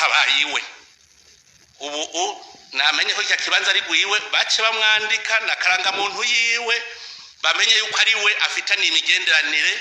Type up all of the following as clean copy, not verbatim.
habayiwe ubu namenye ko iki kibanza ari gwiwe bace bamwandika na karanga muntu yiwe bamenye yuko ari we afitaniye imigenderanire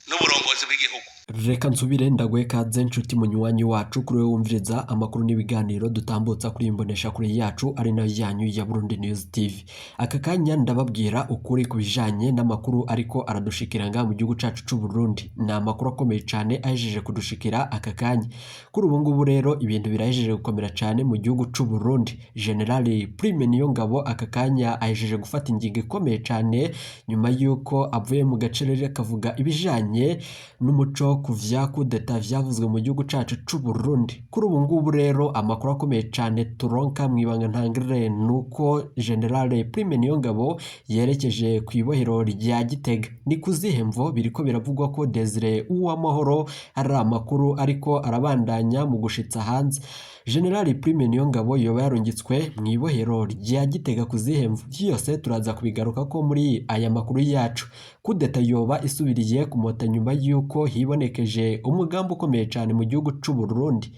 n'uburongozi bw'igihugu. Reka nsubire ndagwe kaze nshuti munywanyi wacu kuri we wumviriza amakuru n'ibiganiro dutambutsa kuri imbonesha kuri yacu ari nayo yanyu ya Burundi News TV. Aka kanya ndababwira ukuri kubijanye n'amakuru ariko aradushikiranga mu gihugu cacu c'u Burundi. Na amakuru akomeye cyane ahejeje kudushikira aka kanya. Kuri ubu ngubu rero ibintu birahejeje gukomera cyane mu gihugu c'u Burundi. General Prime Niyongabo aka kanya ahejeje gufata ingingo ikomeye cyane nyuma yuko avuye mu gacerere kavuga ibijanye n'umuco kuvya kudeta vyavuzwe mu gihugu cacu c'u Burundi. Kuri ubu ngubu rero amakuru akomeye cyane turonka mwibanga ntangire nuko General Prime Niyongabo yerekeje ku ibohero rya Gitega. Ni kuzihemvo biriko biravugwa ko Desire Uwamahoro ari amakuru ariko arabandanya mu gushitsa hanze. General Prime Niyongabo yoba yarungitswe mu ibohero rya Gitega kuzihemvo. Vyose turaza kubigaruka ko muri aya makuru yacu. Kudeta yoba isubiriye kumota nyuma yuko hibonekeje umugambo ukomeye cyane mu gihugu c'u Burundi.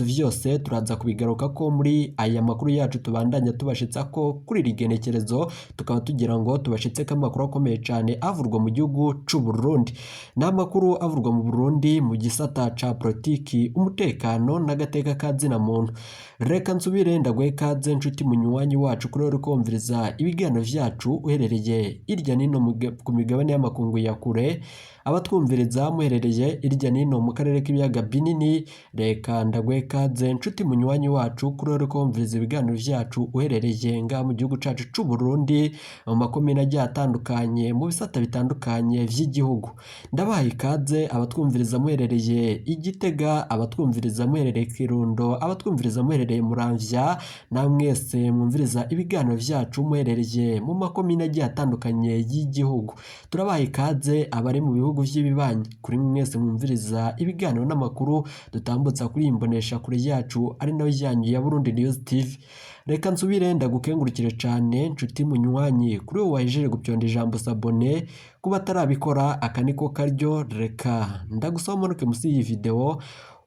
Vyose turaza kubigaruka ko muri aya makuru yacu tubandanya tubashitsa ko kuri rigenekerezo tukaba tugira ngo tubashitse ko amakuru akomeye cyane avurwa mu gihugu c'u Burundi. N'amakuru avurwa mu Burundi mu gisata ca politiki, umutekano n'agateka kazina muntu. Reka nsubire ndagwe kaze nshuti munywanyi wacu kuri uri kumviriza ibiganiro vyacu uherereye irya nino ku migabane y'amakungu ya kure, abatwumviriza muherereye irya nino mu karere k'ibiyaga binini. Reka ndagwe kaze nshuti munywanyi wacu kuri uri kumviriza ibiganiro vyacu uherereye nga mu gihugu cacu c'u Burundi mu makomine agiye atandukanye mu bisata bitandukanye vy'igihugu. Ndabaha ikaze abatwumviriza muherereye I Gitega, abatwumviriza muherereye Kirundo, abatwumviriza muherereye Muramvya, na mwese mwumviriza ibiganiro vyacu muherereye mu makomine agiye atandukanye y'igihugu. Turabaha ikaze abari mu bihugu vy'ibibanyi, kuri mwese mwumviriza ibiganiro n'amakuru dutambutsa kuri imbonesha kuri yacu ari nayo yanyu ya Burundi News TV. Reka nsubire ndagukengurukire cyane nshuti munywanyi kuri wowe wahejeje gupyonda ijambo sabone kuba atarabikora akaniko karyo. Reka ndagusomonuke musi iyi video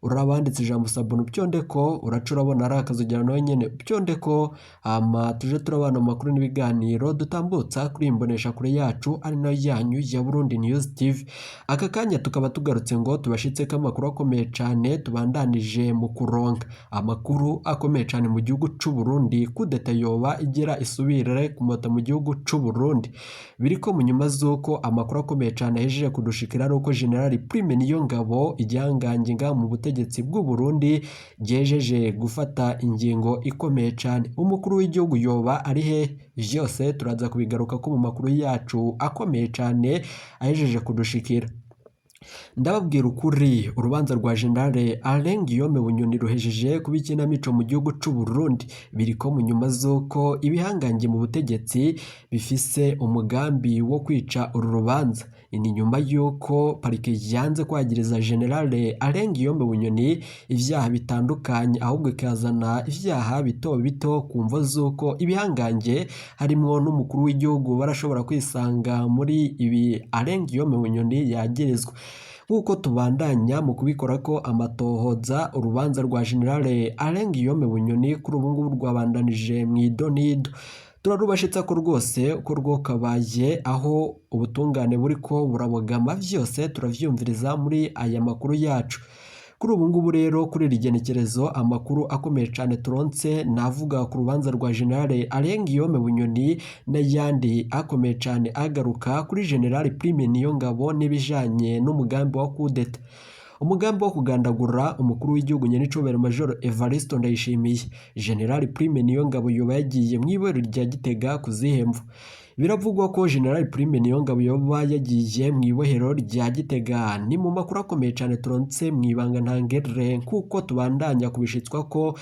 urabanditse ijambo sabone upyondeko uracurabona ari akazogera nawe nyene upyondeko tuje turabana amakuru n'ibiganiro dutambutsa kuri imbonesha kure yacu ari nayo yanyu ya Burundi News TV. Aka kanya tukaba tugarutse ngo tubashitse ko amakuru akomeye cyane tubandanije mu kuronka amakuru akomeye cyane mu gihugu c'u Burundi. Kudeta yoba igera isubire kumota mu gihugu c'u Burundi biriko mu nyuma zuko amakuru akomeye cyane ahejeje kudushikira ari uko General Prime Niyongabo igihangange nga mu ubutegetsi bw'u Burundi jejeje gufata ingingo ikomeye cyane. Umukuru w'igihugu yoba ari he? Vyose turaza kubigaruka ko mu makuru yacu akomeye cyane ahejeje kudushikira. Ndababwira ukuri urubanza rwa General Bunyoni ruhejeje kubikina mico mu gihugu c'u Burundi biriko mu nyuma zuko ibihangange mu butegetsi bifise umugambi wo kwica uru rubanza. Ni nyuma yuko parike yanze kwagiriza General Bunyoni ivyaha bitandukanye ahubwo ikazana ivyaha bito bito kumvo zuko ibihangange harimwo n'umukuru w'igihugu barashobora kwisanga muri ibi Bunyoni yagirizwa. Nkuko tubandanya mu kubikora ko amatohoza urubanza rwa General Bunyoni kuri ubu ngubu rwabandanije mu idonido. Turarubashitsa ko rwose uko rwokabaye aho ubutungane buriko burabogama vyose turavyumviriza muri aya makuru yacu. Kuri ubu ngubu rero kuri rigenekerezo amakuru akomeye cyane turonse navuga ku rubanza rwa General Bunyoni n'ayandi akomeye cyane agaruka kuri General Prime Niyongabo n'ibijanye n'umugambi wa kudeta. Umugambi wo kugandagura umukuru w'igihugu nyenicobera Major Evaristo Ndayishimiye. General Prime Niyongabo yoba yagiye mu ibohero rya Gitega kuzihemvo. Biravugwa ko General Prime Niyongabo yoba yagiye mu ibohero rya Gitega. Ni mu makuru akomeye cyane turonse mwibanga ntangere kuko tubandanya kubishitswa ko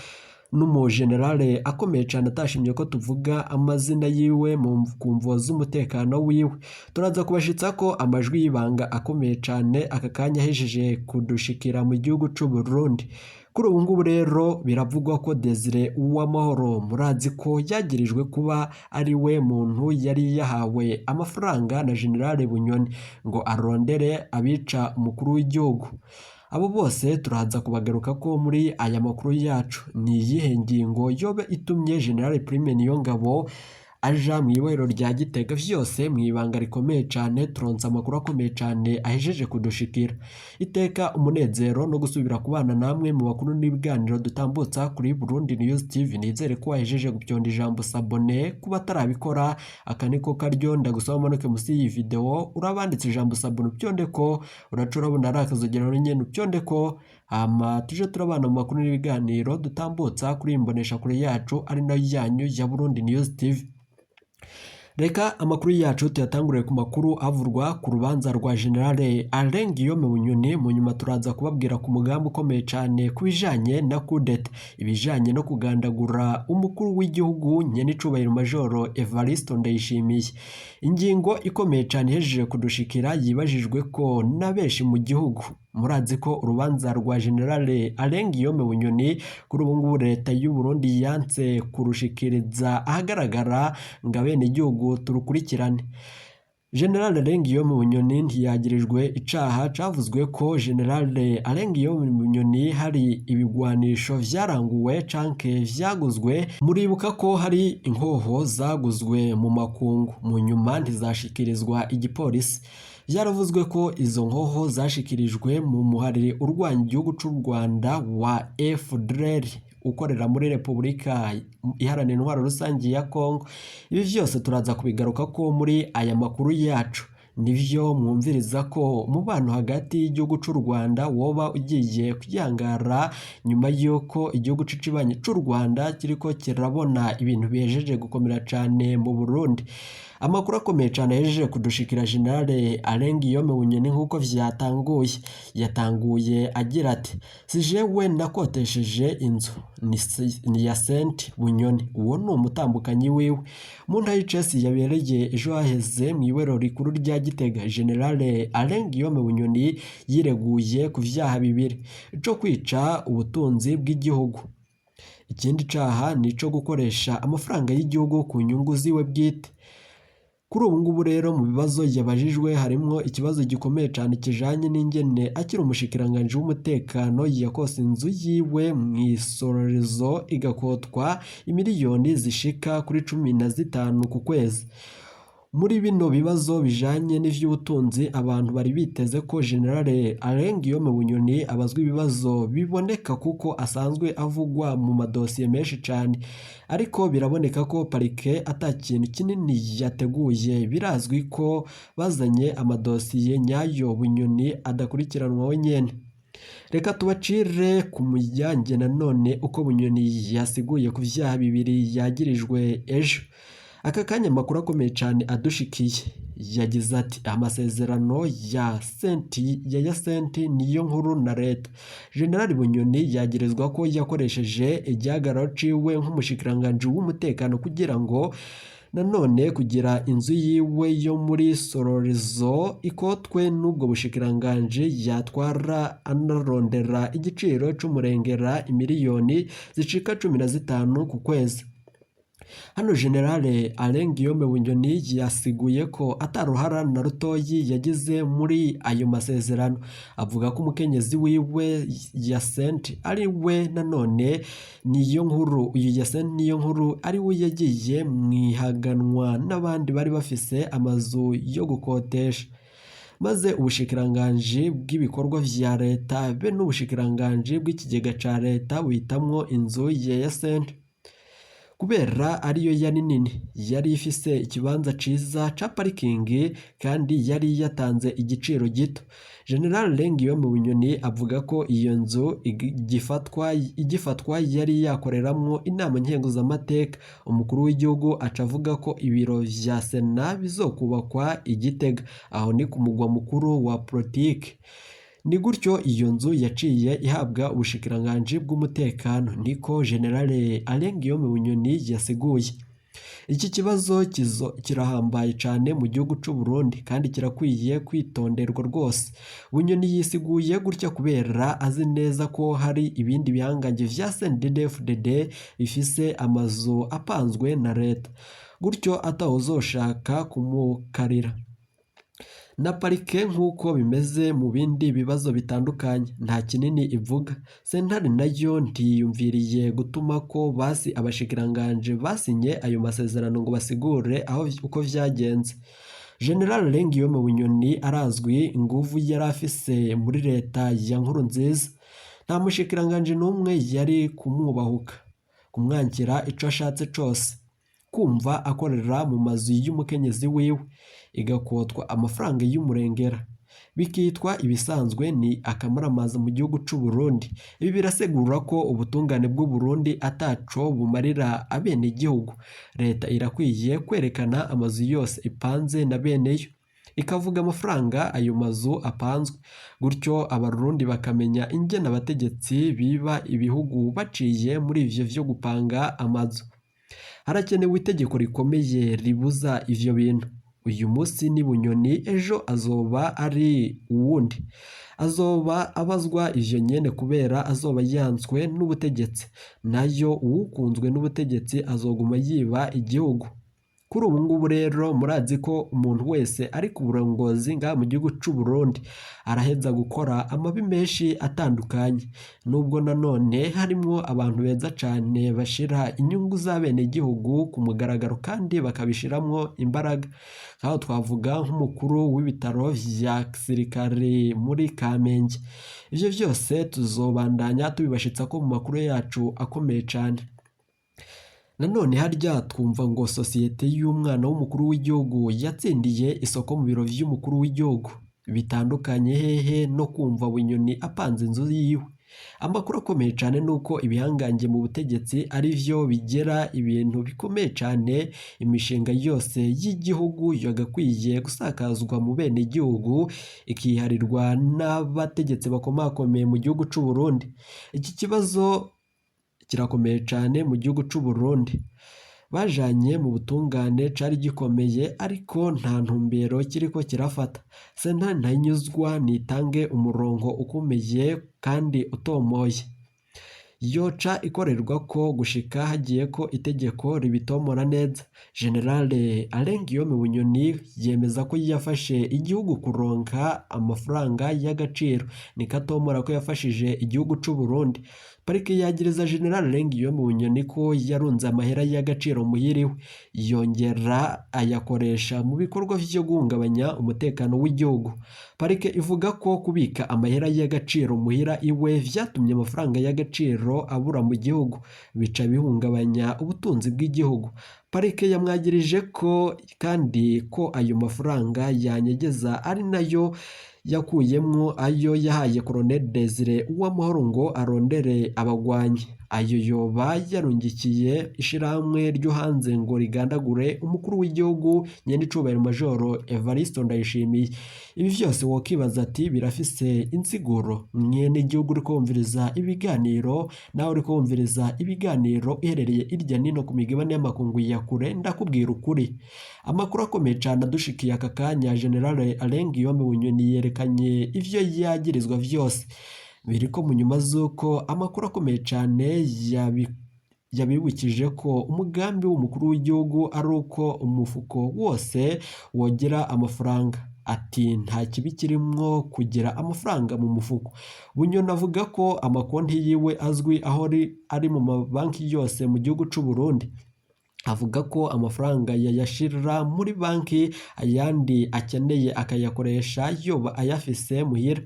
n'umugenerale akomeye cyane atashimye ko tuvuga amazina yiwe mu kumvo z'umutekano wiwe. Turaza kubashitsa ko amajwi y'ibanga akomeye cyane aka kanya ahejeje kudushikira mu gihugu c'u Burundi. Kuri ubu ngubu rero biravugwa ko Desire Uwamahoro murazi ko yagirijwe kuba ari we muntu yari yahawe amafaranga na General Bunyoni ngo arondere abica umukuru w'igihugu. abo bose turaza kubagaruka ko muri aya makuru yacu. Ni iyihe ngingo yoba itumye General Prime Niyongabo aja mu ibohero rya Gitega? Vyose mu ibanga rikomeye cyane, turonse amakuru akomeye cyane ahejeje kudushikira. Iteka umunezero no gusubira kubana namwe mu bakuru n'ibiganiro dutambutsa kuri Burundi News TV. Nizere ko wahejeje gupyonda ijambo sabone, kuba atarabikora aka niko karyo. Ndagusaba manuke musi iyi video urabanditse ijambo sabone upyonde ko, uracura bona arakazogera nyene upyonde ko, tuje turabana mu makuru n'ibiganiro dutambutsa kuri imbonesha kure yacu ari nayo yanyu ya Burundi News TV. Reka amakuru yacu tuyatangurire ku makuru avurwa ku rubanza rwa General Ngiyome Bunyoni. Mu nyuma turaza kubabwira ku mugambi ukomeye cyane kubijanye na kudeta, ibijanye no kugandagura umukuru w'igihugu nyenicubahiro Majoro Evariste Ndayishimiye. Ingingo ikomeye cyane ihejeje kudushikira, yibajijwe ko na benshi mu gihugu. Murazi ko urubanza rwa General Ngiyome Bunyoni kuri ubu ngubu leta y'u Burundi yanse kurushikiriza ahagaragara ngo abene igihugu turukurikirane. General Ngiyome Bunyoni ntiyagirijwe icaha cavuzwe ko General Ngiyome Bunyoni hari ibigwanisho vyaranguwe canke vyaguzwe. Muribuka ko hari inkoho zaguzwe mu makungu, mu nyuma ntizashikirizwa igipolisi. Vyaravuzwe ko izo nkoho zashikirijwe mu muhariri urwanya igihugu c'u Rwanda wa FDLR ukorera muri Repubulika Iharanira Intwaro Rusange ya Kongo. Ibi vyose turaza kubigaruka ko muri aya makuru yacu. Nivyo mwumviriza ko umubano hagati y'igihugu c'u Rwanda woba ugiye kuyangara nyuma yuko igihugu c'icibanyi c'u Rwanda kiriko kirabona ibintu bihejeje gukomera cane mu Burundi. Amakuru akomeye cyane yaje kudushikira General Ngiyome Bunyoni nkuko vyatanguye. Yatanguye agira ati: "Si jewe nakotesheje inzu, ni ya Senti Bunyoni." Uwo ni umutambukanyi wiwe. Mu ntara y'Icesi yabereye ejo haheze mu iwero rikuru rya Gitega, General Ngiyome Bunyoni yireguye ku vyaha bibiri: ico kwica ubutunzi bw'igihugu, ikindi caha nico gukoresha amafaranga y'igihugu ku nyungu ziwe bwite. Kuri ubu ngubu rero mu bibazo yabajijwe harimwo ikibazo gikomeye cyane kijanye n'ingene akiri umushikiranganje w'umutekano yakose inzu yiwe mu isororezo igakotwa imiliyoni zishika kuri 15 ku kwezi. Muri bino bibazo bijanye n'ivy'ubutunzi, abantu bari biteze ko General Ngiyome Bunyoni abazwa ibibazo biboneka kuko asanzwe avugwa mu madosiye menshi cyane, ariko biraboneka ko parike atakintu kinini yateguye. Birazwi ko bazanye amadosiye nyayo Bunyoni adakurikiranwa wenyene. Reka tubacire ku mujyanye nanone uko Bunyoni yasiguye ku vyaha bibiri yagirijwe ejo. Aka kanya amakuru akomeye cyane adushikiye, yagize ati: "Amasezerano ya Senti niyo nkuru na leta." General Bunyoni yagirizwa ko yakoresheje igihagararo ciwe nk'umushikiranganje w'umutekano kugira ngo nanone kugira inzu yiwe yo muri Sororezo ikotwe n'ubwo bushikiranganje, yatwara anarondera igiciro c'umurengera imiliyoni zicika 15 ku kwezi. Hano General Ngiyome Bunyoni yasiguye ko ataruhara na rutoyi yagize muri ayo masezerano. Avuga ko umukenyezi wiwe ya Senti ari we nanone niyo nkuru, uyu ya Senti niyo nkuru ari we yagiye mwihaganwa n'abandi bari bafise amazu yo gukotesha, maze ubushikiranganje bw'ibikorwa vya leta be n'ubushikiranganje bw'ikigega ca leta buhitamwo inzu ya Senti kubera ariyo yari nini, yari ifise ikibanza ciza ca parikingi kandi yari yatanze igiciro gito. General Ngiyome Bunyoni avuga ko iyo nzu igifatwa yari yakoreramwo inama nkenguzamateka. Umukuru w'igihugu aca avuga ko ibiro vya Sena bizokubakwa i Gitega, aho ni ku mugwa mukuru wa politike. Ni gutyo iyo nzu yaciye ihabwa ubushikiranganje bw'umutekano, niko General Ngiyome Bunyoni yasiguye. Iki kibazo kirahambaye cyane mu gihugu c'u Burundi kandi kirakwiye kwitonderwa rwose. Bunyoni yisiguye gutya kubera azi neza ko hari ibindi bihangange vya CNDD-FDD bifise amazu apanzwe na leta, gutyo atawuzoshaka kumukarira. na parike nk'uko bimeze mu bindi bibazo bitandukanye nta kinini ivuga. Sentare nayo ntiyumviriye gutuma ko basi abashikiranganje basinye ayo masezerano ngo basigure aho uko vyagenze. General Lengiyome Bunyoni arazwi inguvu yari afise muri leta ya Nkurunziza. Nta mushikiranganje n'umwe yari kumwubahuka, kumwankira ico ashatse cose, kumva akorera mu mazu y'umukenyezi wiwe, igakotwa amafaranga y'umurengera, bikitwa ibisanzwe ni akamaramaza mu gihugu c'u Burundi. Ibi birasegura ko ubutungane bw'u Burundi ataco bumarira abene igihugu. Leta irakwiye kwerekana amazu yose ipanze na beneyo, ikavuga amafaranga ayo mazu apanzwe, gutyo abarundi bakamenya ingene abategetsi biba ibihugu baciye muri ivyo vyo gupanga amazu. Harakenewe itegeko rikomeye ribuza ivyo bintu. Uyu munsi ni Bunyoni, ejo azoba ari uwundi, azoba abazwa ivyo nyene kubera azoba yanswe n'ubutegetsi, nayo uwukunzwe n'ubutegetsi azoguma yiba igihugu. Kuri ubu ngubu rero murazi ko umuntu wese ari ku burongozi ngaha mu gihugu c'u Burundi araheza gukora amabi menshi atandukanye, nubwo nanone harimwo abantu beza cane bashira inyungu z'abene igihugu ku mugaragaro kandi bakabishiramwo imbaraga. Aho twavuga nk'umukuru w'ibitaro vya gisirikare muri Kamenge. Ivyo vyose tuzobandanya tubibashitsa ko mu makuru yacu akomeye cane. Nanone harya twumva ngo sosiyete y'umwana w'umukuru w'igihugu yatsindiye isoko mu biro vy'umukuru w'igihugu. Bitandukanye hehe no kumva Bunyoni apanze inzu yiwe. Amakuru akomeye cane nuko ibihangange mu butegetsi ari vyo bigera ibintu bikomeye cane, imishinga yose y'igihugu yagakwiye gusakazwa mu bene igihugu ikiharirwa n'abategetsi bakomakomeye mu gihugu c'u Burundi. Iki kibazo kirakomeye cane mu gihugu c'u Burundi. Bajanye mu butungane cari gikomeye ariko nta ntumbero kiriko kirafata. Sentare ntahinyuzwa nitange umurongo ukomeye kandi utomoye. Yoca ikorerwa ko gushika hagiye ko itegeko ribitomora neza. Generale Lengiyome Bunyoni yemeza ko yafashe igihugu kuronka amafaranga y'agaciro, nikatomora ko yafashije igihugu c'u Burundi. Parike yagiriza General Lengiyome Bunyoni ko yarunze amahera y'agaciro muhiriwe, yongera ayakoresha mu bikorwa vyo guhungabanya umutekano w'igihugu. Parike ivuga ko kubika amahera y'agaciro muhira iwe vyatumye amafaranga y'agaciro abura mu gihugu, bica bihungabanya ubutunzi bw'igihugu. Parike yamwagirije ko kandi ko ayo mafaranga yanyegeza ari nayo yakuyemwo ayo yahaye Colonel Desire Uwamahoro ngo arondere abagwanyi. Ayo yoba yarungikiye ishirahamwe ryo hanze ngo rigandagure umukuru w'igihugu nyenicubahiro Majoro Evariste Ndayishimiye. Ibi vyose wokibaza ati birafise insiguro. Mwene igihugu uri kumviriza ibiganiro, nawe uri kumviriza ibiganiro iherereye irya nino ku migabane y'amakungu ya kure, ndakubwira ukuri. Amakuru akomeye cane adushikiye aka kanya, General Lengiyome Bunyoni yerekanye ivyo yagirizwa vyose. Biriko mu nyuma z'uko amakuru akomeye cane yabibukije ko umugambi w'umukuru w'igihugu ari uko umufuko wose wogera amafaranga. Ati nta kibi kirimwo kugira amafaranga mu mufuko. Bunyoni avuga ko amakonti yiwe azwi aho ari mu mabanki yose mu gihugu c'u Burundi. Avuga ko amafaranga yayashira muri banki, ayandi akeneye akayakoresha yoba ayafise muhira.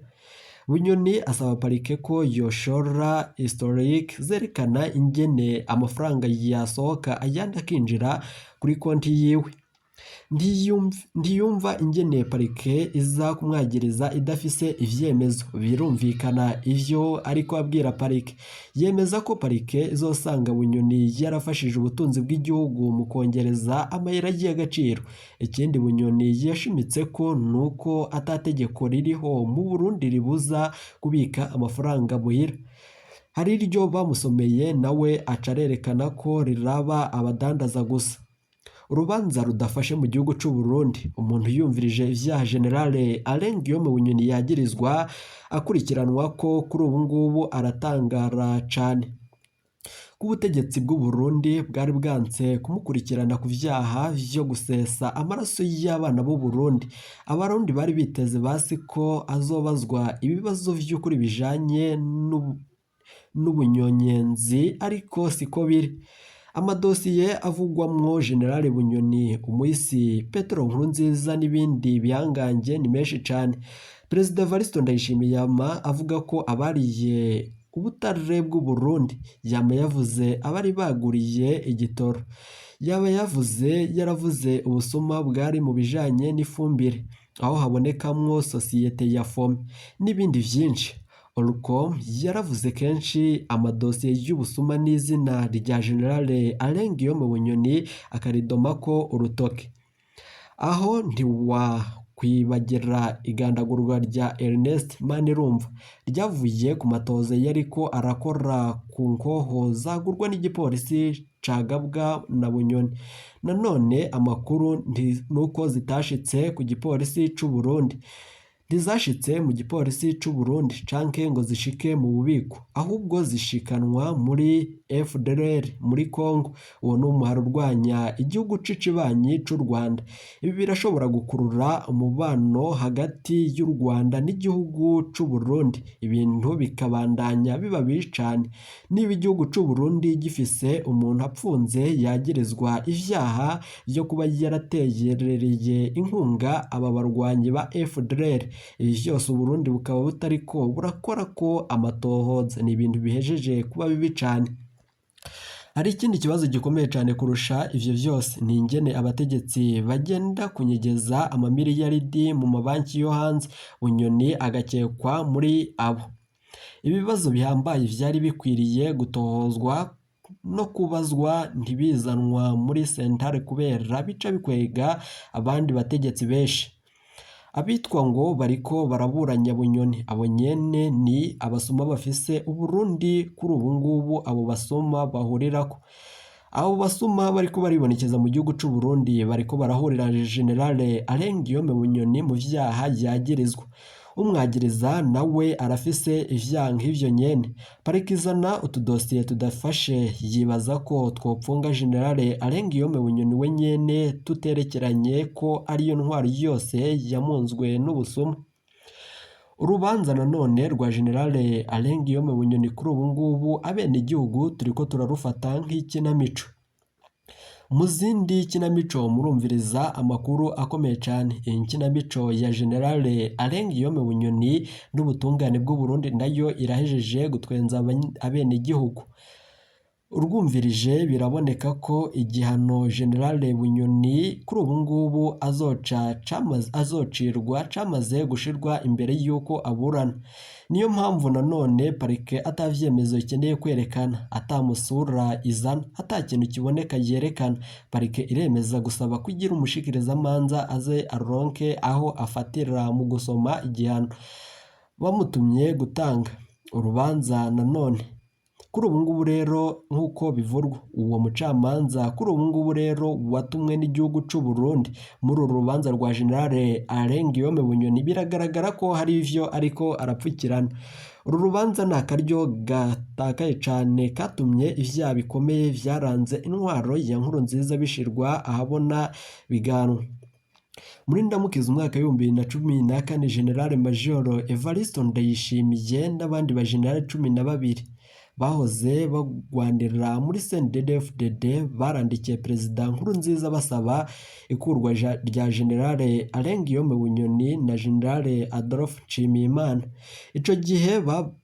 Bunyoni asaba parike ko yoshora historique zerekana ingene amafaranga yasohoka ayandi akinjira kuri konti yiwe. Ntiyumva ingene parike iza kumwagiriza idafise ivyemezo. Birumvikana ivyo ariko abwira parike. Yemeza ko parike izosanga Bunyoni yarafashije ubutunzi bw'igihugu mu kongereza amahera y'agaciro. Ikindi Bunyoni yashimitse ko nuko atategeko ririho mu Burundi ribuza kubika amafaranga muhira. Hari iryo bamusomeye nawe acarerekana ko riraba abadandaza gusa. Urubanza rudafashe mu gihugu c'u Burundi. Umuntu yumvirije ivyaha Generale Lengiyome Bunyoni yagirizwa akurikiranwa ko kuri ubu ngubu aratangara cane. ko ubutegetsi bw'u Burundi bwari bwanse kumukurikirana ku vyaha vyo gusesa amaraso y'abana b'u Burundi. Abarundi bari biteze basi ko azobazwa ibibazo vy'ukuri bijanye n'ubunyonyenzi, ariko siko biri. Amadosiye avugwamwo General Bunyoni, umuhisi Petero Nkurunziza n'ibindi bihangange ni menshi cane. Perezida Evariste Ndayishimiye yama avuga ko abariye ubutare bw'u Burundi, yama yavuze abari baguriye igitoro, yaravuze ubusuma bwari mu bijanye n'ifumbire, aho habonekamwo sosiyete ya Fome n'ibindi vyinshi. Orcom yaravuze kenshi amadosiye y'ubusuma n'izina rya General Guillaume Bunyoni akaridomako urutoke. Aho ntiwakwibagira igandagurwa rya Ernest Manirumva ryavuye ku matoze yariko arakora ku nkoho zagurwa n'igipolisi cagabwa na Bunyoni. Nanone amakuru nuko zitashitse ku gipolisi c'u Burundi, ntizashitse mu gipolisi c'u Burundi canke ngo zishike mu bubiko, ahubwo zishikanwa muri FDLR muri Congo. Uwo ni umuhari urwanya igihugu c'icibanyi c'u Rwanda. Ibi birashobora gukurura umubano hagati y'u Rwanda n'igihugu c'u Burundi, ibintu bikabandanya biba bibi cane. Niba igihugu c'u Burundi gifise umuntu apfunze yagirizwa ivyaha vyo kuba yaraterereye inkunga aba barwanyi ba FDLR, ibi vyose u Burundi bukaba butariko burakora ko amatohoza, ni ibintu bihejeje kuba bibi cane. Hari ikindi kibazo gikomeye cane kurusha ivyo vyose, ni ingene abategetsi bagenda kunyegeza amamiliyaridi mu mabanki yo hanze, Bunyoni agakekwa muri abo. Ibibazo bihambaye vyari bikwiriye gutohozwa no kubazwa ntibizanwa muri sentare kubera bica bikwega abandi bategetsi benshi. Abitwa ngo bariko baraburanya Bunyoni, abo nyene ni abasuma bafise Uburundi kuri ubu ngubu. Abo basuma bahurirako, abo basuma bariko baribonekeza mu gihugu c'u Burundi bariko barahurira General Guillaume Bunyoni mu vyaha yagirizwa. Umwagiriza nawe arafise ivyaha nk'ivyo nyene. Parikizana utudosiye tudafashe yibaza ko twopfunga General Guillaume Bunyoni we nyene tuterekeranye ko ariyo ntwari yose yamunzwe n'ubusuma. Urubanza nanone rwa General Guillaume Bunyoni kuri ubu ngubu abene igihugu turiko turarufata nk'ikinamico. Mu zindi kinamico murumviriza amakuru akomeye cane. Inkinamico ya General Guillaume Bunyoni n'ubutungane bw'u Burundi nayo irahejeje gutwenza abene igihugu. Urwumvirije biraboneka ko igihano General Bunyoni kuri ubu ngubu azocirwa camaze gushirwa imbere y'uko aburana. Niyo mpamvu nanone parike atavyemezo ikeneye kwerekana, atamusura izana, ata kintu kiboneka yerekana. Parike iremeza gusaba kugira umushikirizamanza aze aronke aho afatira mu gusoma igihano bamutumye gutanga urubanza. Nanone kuri ubu ngubu rero nk'uko bivurwa, uwo mucamanza kuri ubu ngubu rero watumwe n'igihugu c'u Burundi muri uru rubanza rwa General Guillaume Bunyoni, biragaragara ko hari ivyo ariko arapfukirana. Uru rubanza ni akaryo gatakaye cane katumye ivyaha bikomeye vyaranze intwaro ya Nkurunziza bishirwa ahabona biganwa. Muri Ndamukiza umwaka w'2014 General Major Evariste Ndayishimiye n'abandi ba General 12 bahoze bagwanirira muri CNDD-FDD barandikiye Perezida Nkurunziza basaba ikurwa rya General Guillaume Bunyoni na General Adolphe Nshimiyimana. Ico gihe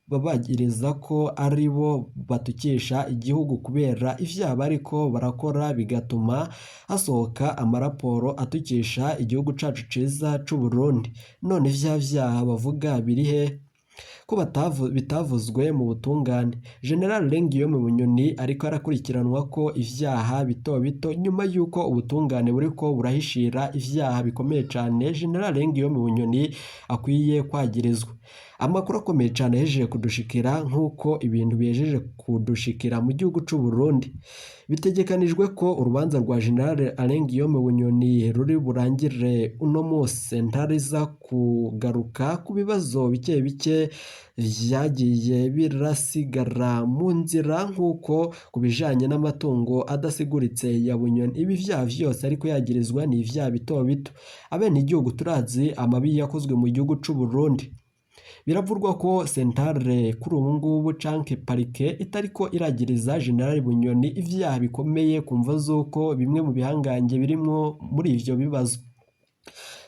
babagiriza ko ari bo batukisha igihugu kubera ivyaha bariko barakora, bigatuma hasohoka amaraporo atukisha igihugu cacu ciza c'u Burundi. None vyaha bavuga birihe ko bitavuzwe mu butungane? General Guillaume Bunyoni ariko arakurikiranwa ko ivyaha bito bito nyuma yuko ubutungane buriko burahishira ivyaha bikomeye cane General Guillaume Bunyoni akwiye kwagirizwa. Amakuru akomeye cane yejeje kudushikira nk'uko ibintu biyejeje kudushikira mu gihugu c'u Burundi. Bitegekanijwe ko urubanza rwa General Guillaume Bunyoni ruri burangire uno munsi. Ntariza kugaruka ku bibazo bike vyagiye birasigara mu nzira nk'uko ku bijanye n'amatungo adasiguritse ya Bunyoni. Ibi vyaha vyose ariko yagirizwa ni ivyaha bito bito. Abenegihugu turazi amabi yakozwe mu gihugu c'u Burundi. Biravurwa ko sentare kuri ubu ngubu canke parike itariko iragiriza General Bunyoni ivyaha bikomeye kumva z'uko bimwe mu bihangange birimwo muri ivyo bibazo.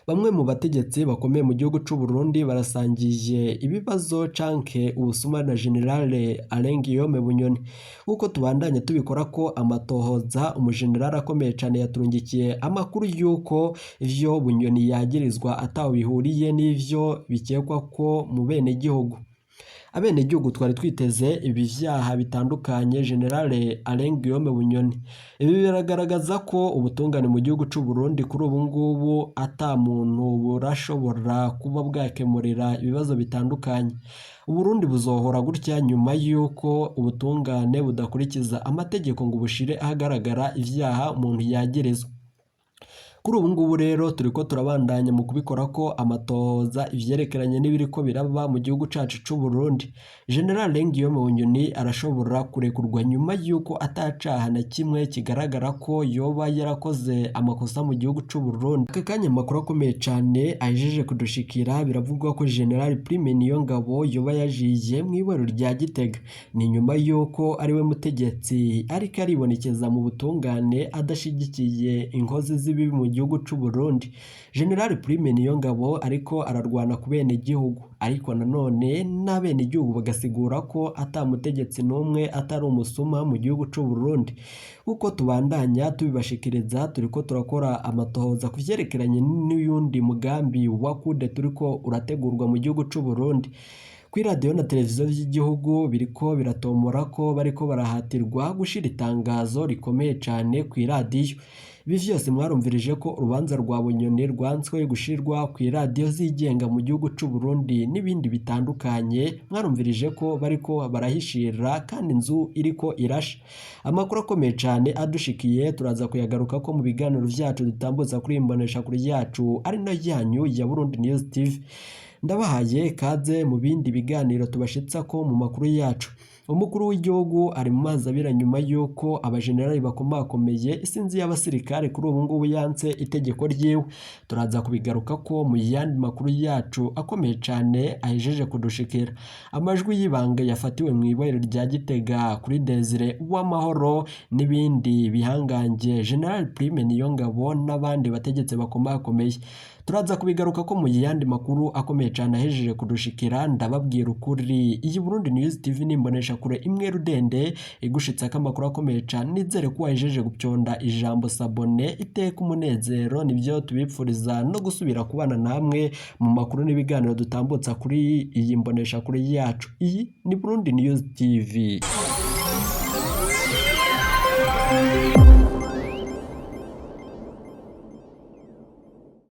Bamwe mu bategetsi bakomeye mu gihugu c'u Burundi barasangije ibibazo canke ubusuma na General Bunyoni. Uko tubandanya tubikora ko amatohoza, umujenerali akomeye cane yaturungikiye amakuru yuko ivyo Bunyoni yagirizwa ataho bihuriye n'ivyo bikekwa ko mu bene gihugu. Abenegihugu twari twiteze ibi vyaha bitandukanye General Bunyoni. Ibi biragaragaza ko ubutungane mu gihugu c'u Burundi kuri ubu ngubu ata muntu burashobora kuba bwakemurira ibibazo bitandukanye. Uburundi buzohora gutya nyuma yuko ubutungane budakurikiza amategeko ngo bushire ahagaragara ivyaha umuntu yagerezwa. Kuri ubu ngubu rero turiko turabandanya mu kubikora ko amatohoza ivyerekeranye n'ibiriko biraba mu gihugu cacu c'u Burundi. General Bunyoni arashobora kurekurwa nyuma yuko atacaha na kimwe kigaragara ko yoba yarakoze amakosa mu gihugu c'u Burundi. Aka kanya amakuru akomeye cane ahejeje kudushikira biravugwa ko General Niyongabo yoba yajiye mw'iboro rya Gitega. Ni nyuma yuko ariwe mutegetsi ariko aribonekeza mu butungane adashigikiye inkozi z'ibibi mu gihugu c'u Burundi. General Niyongabo ariko ararwana ku bene gihugu, ariko nanone n'abene gihugu bagasigura ko atamutegetsi n'umwe atari umusuma mu gihugu c'u Burundi. Uko tubandanya tubibashikiriza turiko turakora amatohoza kuvyerekeranye n'uyundi mugambi wa kude turiko urategurwa mu gihugu c'u Burundi. Kuri radio na televiziyo vy'igihugu biriko biratomora ko bariko barahatirwa gushira itangazo rikomeye cane ku radio. Ibi vyose mwarumvirije ko urubanza rwa Bunyoni rwanzwe gushirwa ku radio zigenga mu gihugu c'u Burundi n'ibindi bitandukanye. Mwarumvirije ko bariko barahishira kandi inzu iriko irasha. Amakuru akomeye cane adushikiye turaza kuyagaruka ko mu biganiro vyacu dutambutsa kuri imbonesha kuri yacu ari no yanyu ya Burundi News TV. Ndabahaye kaze mu bindi biganiro tubashitsa ko mu makuru yacu. Umukuru w'igihugu ari mu mazi abira nyuma yuko abajenerali bakomakomeye isinzi y'abasirikare kuri ubu ngubu yanse itegeko ryiwe. Turaza kubigaruka ko mu yandi makuru yacu akomeye cane ahejeje kudushikira. Amajwi y'ibanga yafatiwe mu ibohero rya Gitega kuri Desire Uwamahoro n'ibindi bihangange General Niyongabo n'abandi bategetse bakomakomeye. Turaza kubigaruka ko mu yandi makuru akomeye cane ahejeje kudushikira. Ndababwira ukuri iyi Burundi News TV nimbonesha kure imwe rudende igushitsa amakuru akomeye cane. Nizere ko wahejeje gupyonda ijambo sabone iteka umunezero. Nivyo tubipfuriza no gusubira kubana namwe mu makuru n'ibiganiro dutambutsa kuri iyi mbonesha kure yacu. Iyi ni Burundi News TV.